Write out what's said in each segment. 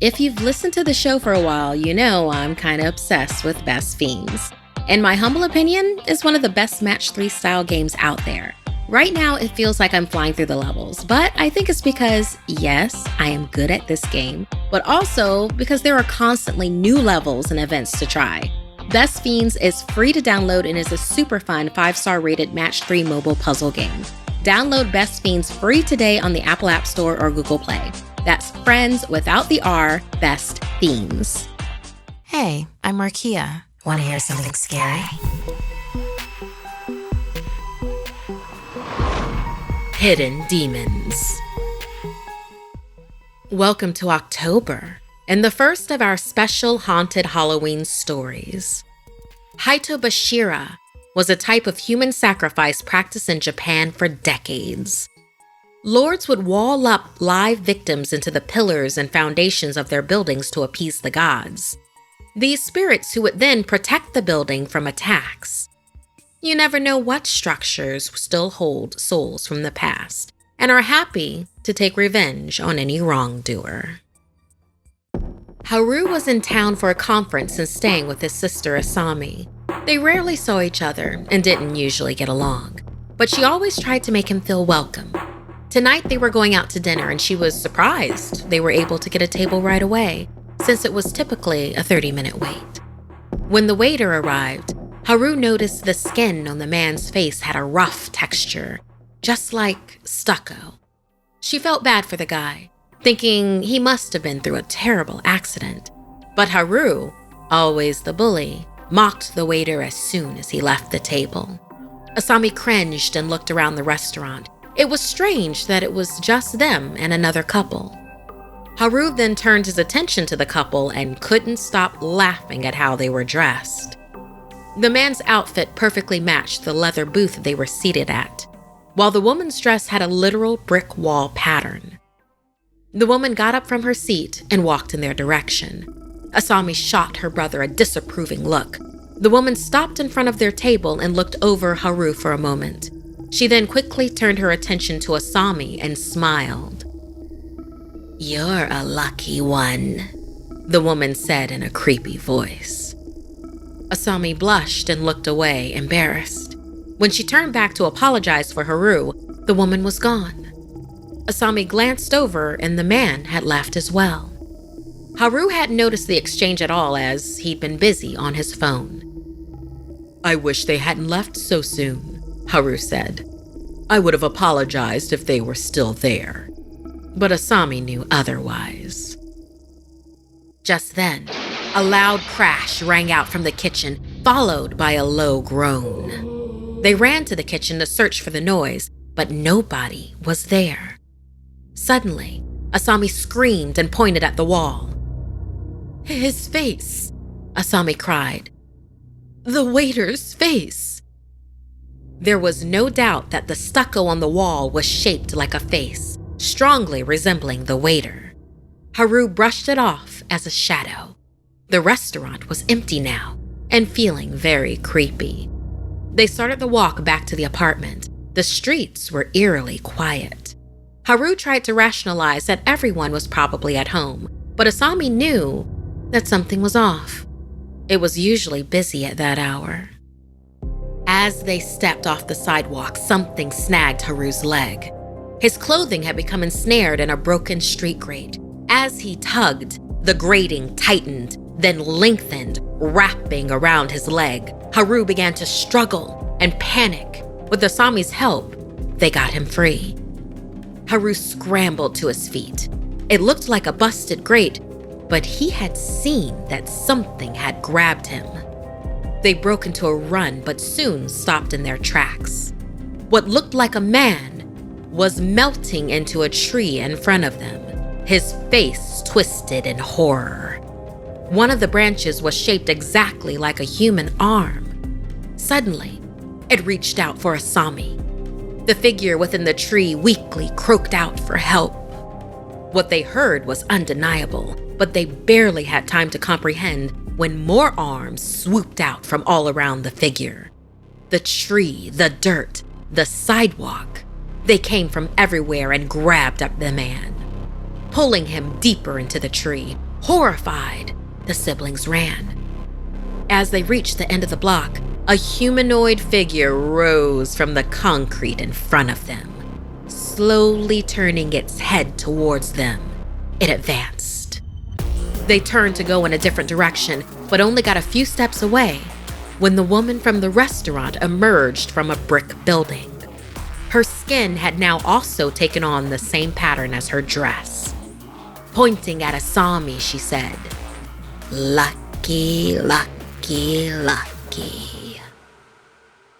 If you've listened to the show for a while, you know I'm kind of obsessed with Best Fiends. In my humble opinion, it's one of the best match 3 style games out there. Right now, it feels like I'm flying through the levels, but I think it's because, yes, I am good at this game, but also because there are constantly new levels and events to try. Best Fiends is free to download and is a super fun 5-star rated match 3 mobile puzzle game. Download Best Fiends free today on the Apple App Store or Google Play. That's friends without the R, Best Fiends. Hey, I'm Markeia. Want to hear something scary? Hidden Demons. Welcome to October, and the first of our special haunted Halloween stories. Hitobashira was a type of human sacrifice practiced in Japan for decades. Lords would wall up live victims into the pillars and foundations of their buildings to appease the gods. These spirits who would then protect the building from attacks. You never know what structures still hold souls from the past and are happy to take revenge on any wrongdoer. Haru was in town for a conference and staying with his sister Asami. They rarely saw each other and didn't usually get along, but she always tried to make him feel welcome. Tonight they were going out to dinner and she was surprised they were able to get a table right away, since it was typically a 30-minute wait. When the waiter arrived, Haru noticed the skin on the man's face had a rough texture, just like stucco. She felt bad for the guy, thinking he must have been through a terrible accident. But Haru, always the bully, mocked the waiter as soon as he left the table. Asami cringed and looked around the restaurant. It was strange that it was just them and another couple. Haru then turned his attention to the couple and couldn't stop laughing at how they were dressed. The man's outfit perfectly matched the leather booth they were seated at, while the woman's dress had a literal brick wall pattern. The woman got up from her seat and walked in their direction. Asami shot her brother a disapproving look. The woman stopped in front of their table and looked over Haru for a moment. She then quickly turned her attention to Asami and smiled. "You're a lucky one," the woman said in a creepy voice. Asami blushed and looked away, embarrassed. When she turned back to apologize for Haru, the woman was gone. Asami glanced over and the man had left as well. Haru hadn't noticed the exchange at all as he'd been busy on his phone. "I wish they hadn't left so soon," Haru said. "I would have apologized if they were still there." But Asami knew otherwise. Just then, a loud crash rang out from the kitchen, followed by a low groan. They ran to the kitchen to search for the noise, but nobody was there. Suddenly, Asami screamed and pointed at the wall. "His face!" Asami cried. "The waiter's face!" There was no doubt that the stucco on the wall was shaped like a face, strongly resembling the waiter. Haru brushed it off as a shadow. The restaurant was empty now and feeling very creepy. They started the walk back to the apartment. The streets were eerily quiet. Haru tried to rationalize that everyone was probably at home, but Asami knew that something was off. It was usually busy at that hour. As they stepped off the sidewalk, something snagged Haru's leg. His clothing had become ensnared in a broken street grate. As he tugged, the grating tightened, then lengthened, wrapping around his leg. Haru began to struggle and panic. With Asami's help, they got him free. Haru scrambled to his feet. It looked like a busted grate, but he had seen that something had grabbed him. They broke into a run, but soon stopped in their tracks. What looked like a man was melting into a tree in front of them, his face twisted in horror. One of the branches was shaped exactly like a human arm. Suddenly, it reached out for Asami. The figure within the tree weakly croaked out for help. What they heard was undeniable, but they barely had time to comprehend when more arms swooped out from all around the figure. The tree, the dirt, the sidewalk. They came from everywhere and grabbed up the man, pulling him deeper into the tree, Horrified, the siblings ran. As they reached the end of the block, a humanoid figure rose from the concrete in front of them, slowly turning its head towards them. It advanced. They turned to go in a different direction, but only got a few steps away when the woman from the restaurant emerged from a brick building. Her skin had now also taken on the same pattern as her dress. Pointing at Asami, she said, "Lucky, lucky, lucky."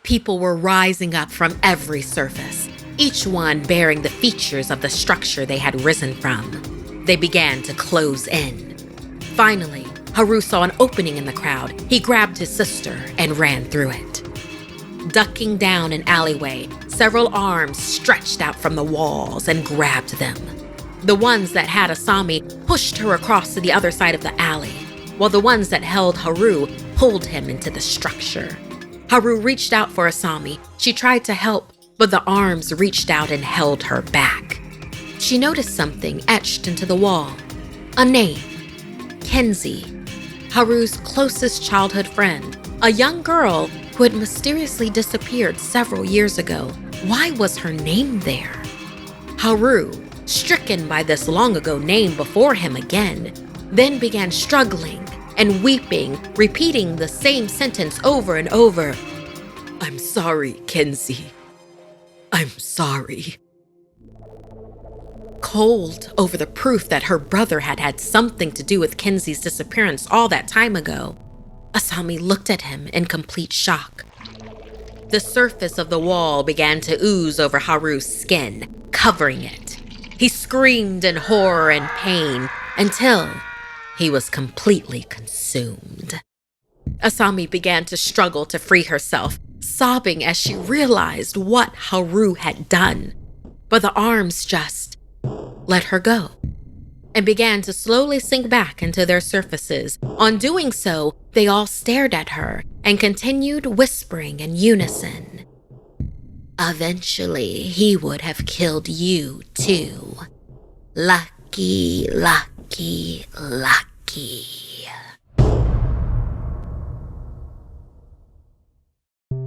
People were rising up from every surface, each one bearing the features of the structure they had risen from. They began to close in. Finally, Haru saw an opening in the crowd. He grabbed his sister and ran through it. Ducking down an alleyway, several arms stretched out from the walls and grabbed them. The ones that had Asami pushed her across to the other side of the alley, while the ones that held Haru pulled him into the structure. Haru reached out for Asami. She tried to help, but the arms reached out and held her back. She noticed something etched into the wall. A name. Kenzie, Haru's closest childhood friend, a young girl who had mysteriously disappeared several years ago. Why was her name there? Haru, stricken by this long-ago name before him again, then began struggling and weeping, repeating the same sentence over and over. "I'm sorry, Kenzie. I'm sorry." Cold over the proof that her brother had had something to do with Kenzie's disappearance all that time ago, Asami looked at him in complete shock. The surface of the wall began to ooze over Haru's skin, covering it. He screamed in horror and pain until he was completely consumed. Asami began to struggle to free herself, sobbing as she realized what Haru had done. But the arms just let her go and began to slowly sink back into their surfaces. On doing so, they all stared at her and continued whispering in unison. "Eventually, he would have killed you too. Lucky, lucky, lucky."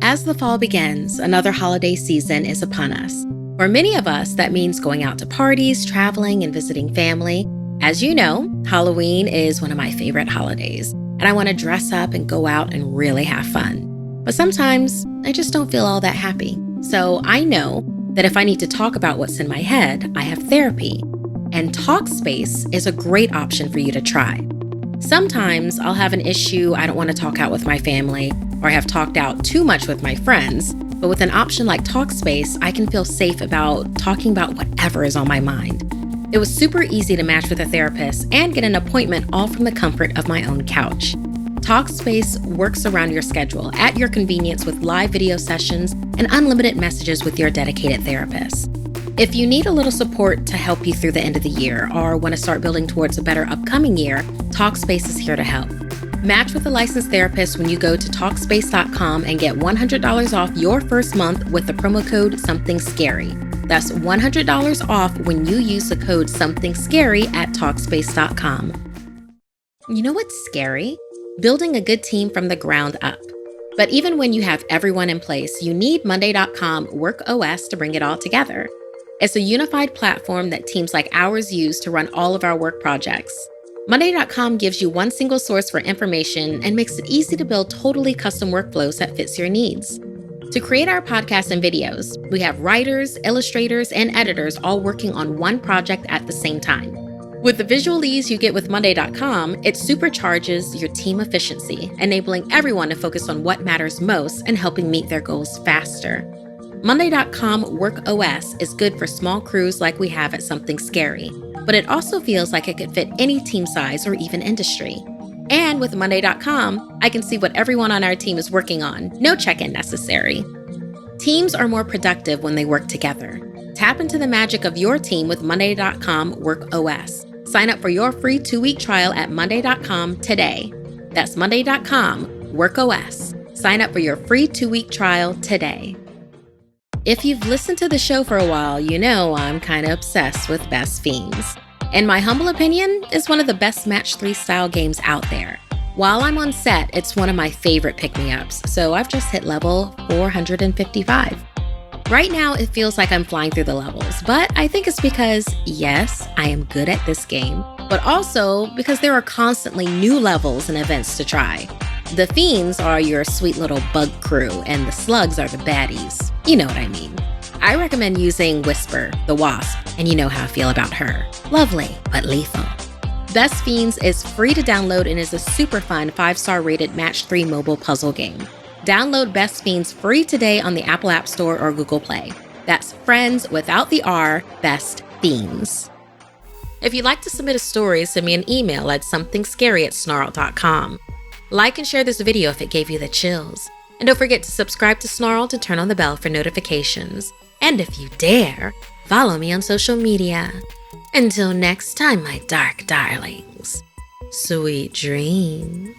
As the fall begins, another holiday season is upon us. For many of us, that means going out to parties, traveling, and visiting family. As you know, Halloween is one of my favorite holidays, and I want to dress up and go out and really have fun. But sometimes I just don't feel all that happy. So I know that if I need to talk about what's in my head, I have therapy. And Talkspace is a great option for you to try. Sometimes I'll have an issue I don't want to talk out with my family, or I have talked out too much with my friends. But with an option like Talkspace, I can feel safe about talking about whatever is on my mind. It was super easy to match with a therapist and get an appointment all from the comfort of my own couch. Talkspace works around your schedule at your convenience with live video sessions and unlimited messages with your dedicated therapist. If you need a little support to help you through the end of the year or want to start building towards a better upcoming year, Talkspace is here to help. Match with a licensed therapist when you go to Talkspace.com and get $100 off your first month with the promo code SomethingScary. That's $100 off when you use the code SomethingScary at Talkspace.com. You know what's scary? Building a good team from the ground up. But even when you have everyone in place, you need Monday.com WorkOS to bring it all together. It's a unified platform that teams like ours use to run all of our work projects. Monday.com gives you one single source for information and makes it easy to build totally custom workflows that fits your needs. To create our podcasts and videos, we have writers, illustrators, and editors all working on one project at the same time. With the visual ease you get with Monday.com, it supercharges your team efficiency, enabling everyone to focus on what matters most and helping meet their goals faster. Monday.com WorkOS is good for small crews like we have at SomethingScary, but it also feels like it could fit any team size or even industry. And with Monday.com, I can see what everyone on our team is working on. No check-in necessary. Teams are more productive when they work together. Tap into the magic of your team with Monday.com WorkOS. Sign up for your free 2-week trial at Monday.com today. That's Monday.com WorkOS. Sign up for your free 2-week trial today. If you've listened to the show for a while, you know I'm kind of obsessed with best fiends. In my humble opinion, it's one of the best match 3 style games out there. While I'm on set, it's one of my favorite pick-me-ups, so I've just hit level 455. Right now, it feels like I'm flying through the levels, but I think it's because, yes, I am good at this game, but also because there are constantly new levels and events to try. The fiends are your sweet little bug crew, and the slugs are the baddies. You know what I mean. I recommend using Whisper, the wasp, and you know how I feel about her. Lovely, but lethal. Best Fiends is free to download and is a super fun 5-star rated match 3 mobile puzzle game. Download Best Fiends free today on the Apple App Store or Google Play. That's friends without the R, Best Fiends. If you'd like to submit a story, send me an email at somethingscary@snarled.com. Like and share this video if it gave you the chills. And don't forget to subscribe to Snarled and turn on the bell for notifications. And if you dare, follow me on social media. Until next time, my dark darlings, sweet dreams.